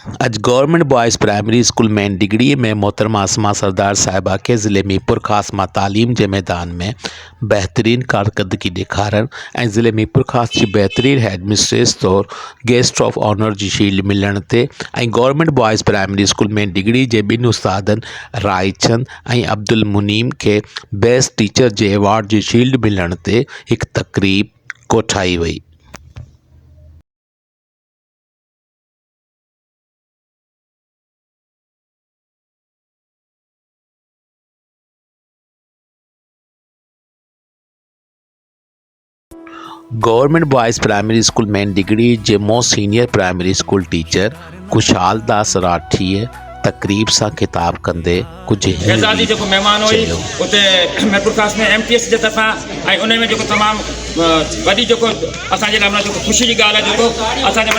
آج government boys primary school مین degree میں محترمہ اسما سردار صاحبہ کے ضلع میرپور خاص ماں تعلیم کے میدان میں بہترین کارکردگی ॾेखारण ऐं ضلع میرپور خاص جی بہترین ہیڈ مسٹریس طور गेस्ट ऑफ ऑनर जी शील्ड मिलण ते ऐं गवर्नमेंट बॉयज़ प्राइमरी स्कूल में डिग्री जे ॿिनि उस्तादनि रायचंद ऐं अब्दुल मुनीम खे बेस्ट टीचर जे अवार्ड जी शील्ड मिलण ते हिकु तक़रीब कोठाई वई। गवर्नमेंट बॉयज़ प्राइमरी स्कूल में डिग्री जे most senior primary school teacher Kushal Das राठीअ तक़रीब सां खिताब कंदे कुझु एज़ाज़ी जेको महिमान हुई उते मेरपुर ख़ास में MTS जे तरफ़ां ऐं उन में जेको तमामु वॾी जेको असांजे लाइ जेको ख़ुशी जी ॻाल्हि आहे जेको असांजे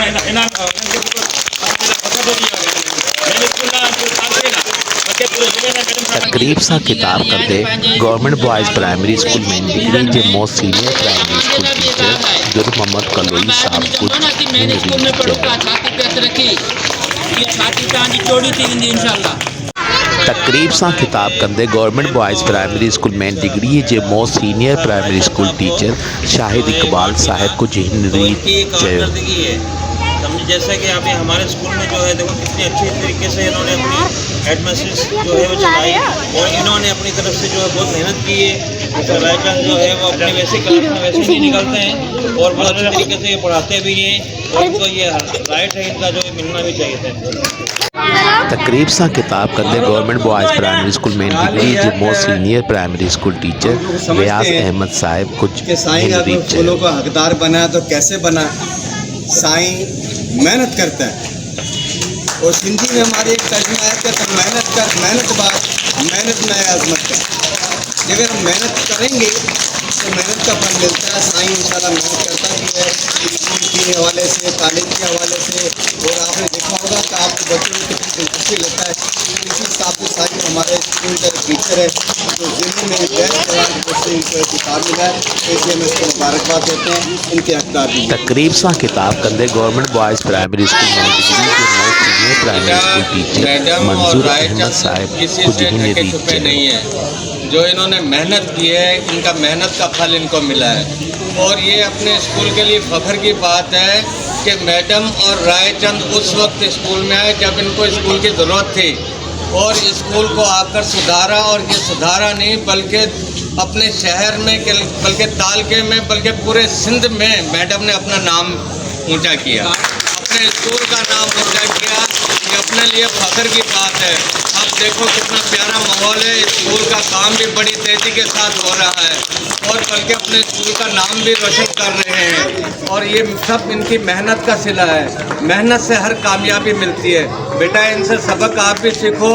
तक़रीब सां खिताब कंदे गवर्नमेंट बॉयज़ प्राइमरी स्कूल में डिग्री जे most senior primary school teacher दुर मोहम्मद कलोई साहब तक़रीब सां खिताब कंदे गवर्नमेंट बॉयज़ प्राइमरी स्कूल में डिग्री जे most senior primary school teacher Shahid Iqbal साहब कुछ हिन रीत चयो। जैसा कि अभी हमारे स्कूल में जो है देखो कितनी अच्छी तरीके से इन्होंने अपनी हेडमिस्ट्रेस जो है वो चलाई और इन्होंने अपनी तरफ से जो है बहुत मेहनत की है। जैसे रायचंद जो है वो अपने वैसे क्लास में वैसे ही निकलते हैं और बहुत अच्छे तरीके से ये पढ़ाते भी हैं और इनको ये राइट है इनका जो मिलना भी चाहिए था। तक़रीब सां खिताब कंदे गवर्नमेंट बॉयज़ प्राइमरी स्कूल में डिग्री जे most senior primary school teacher Riaz Ahmed साहब कुछ साईं अगर फूलों का हकदार बना तो कैसे बना। साईं मेहनत करता है और हिंदी में हमारी एक तर्जुमा है कि मेहनत कर मेहनत बात मेहनत में आजमत कर। अगर हम मेहनत करेंगे तो मेहनत का फल मिलता है। साईं इंशाल्लाह मेहनत करता भी है स्कूल के हवाले से तालीम के हवाले से और आपने देखा होगा कि आपके बच्चों को कितनी दिलचस्पी लगता है। इसी हिसाब से साईं हमारे स्कूल का टीचर है तो ज़िले में बेस्ट अवार्ड से इनको किताब मिला है तो इसलिए हम इसको मुबारकबाद देते हैं इनके हकदार भी। तक़रीब सां खिताब कंदे गवर्नमेंट बॉयज़ प्राइमरी स्कूल में डिग्री के most senior primary school teacher मंजूर अहमद साहब कुछ हिन रीत नहीं है जो इन्होंने मेहनत की है इनका मेहनत का फल इनको मिला है और ये अपने स्कूल के लिए फख्र की बात है कि मैडम और रायचंद उस वक्त स्कूल में आए जब इनको स्कूल की ज़रूरत थी और स्कूल को आकर सुधारा और ये सुधारा नहीं बल्कि अपने शहर में बल्कि तालके में बल्कि पूरे सिंध में मैडम ने अपना नाम ऊंचा किया अपने स्कूल का नाम ऊंचा किया। ये अपने लिए फख्र की बात है। अब देखो कितना प्यारा माहौल है स्कूल का काम भी बड़ी तेज़ी के साथ हो रहा है और बल्कि अपने स्कूल का नाम भी रोशन कर रहे हैं और ये सब इनकी मेहनत का सिला है। मेहनत से हर कामयाबी मिलती है। बेटा इनसे सबक आप भी सीखो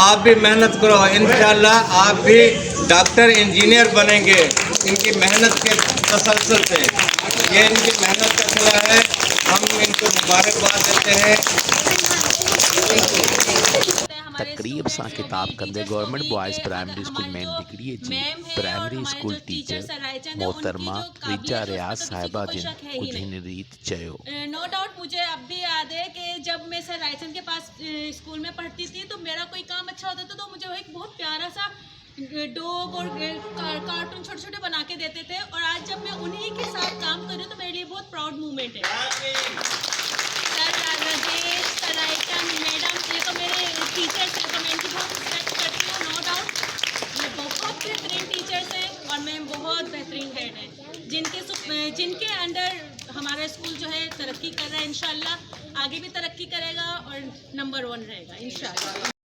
आप भी मेहनत करो इंशाल्लाह आप भी डॉक्टर इंजीनियर बनेंगे इनकी मेहनत के तसलसल से। ये इनकी मेहनत का सिला है हम इनको मुबारकबाद देते हैं। तक़रीब सां खिताब कंदे गवर्नमेंट बॉयज़ प्राइमरी स्कूल में डिग्री जी प्राइमरी स्कूल टीचर मोहतरमा रिजा रियाज साहिबा जिन कुछ हिन रीत चयो। नो डाउट मुझे अब भी याद है कि जब मैं सर रायचंद के पास स्कूल में पढ़ती थी तो मेरा कोई काम अच्छा होता था तो मुझे वो एक बहुत प्यारा सा डॉग और कार्टून छोटे छोटे बना के देते थे और आज जब मैं उन्हीं के साथ काम कर रही हूँ तो मेरे लिए बहुत प्राउड मोमेंट है। Sir Rajesh sir Raichand madam ये तो मेरे टीचर्स हैं तो मैं इनकी बहुत रिस्पेक्ट करती हूँ। नो डाउट ये बहुत बेहतरीन टीचर्स हैं और मैम बहुत बेहतरीन हेड हैं जिनके अंडर हमारा स्कूल जो है तरक्की कर रहा है। इंशाल्लाह आगे भी तरक्की करेगा और नंबर 1 रहेगा इंशाल्लाह।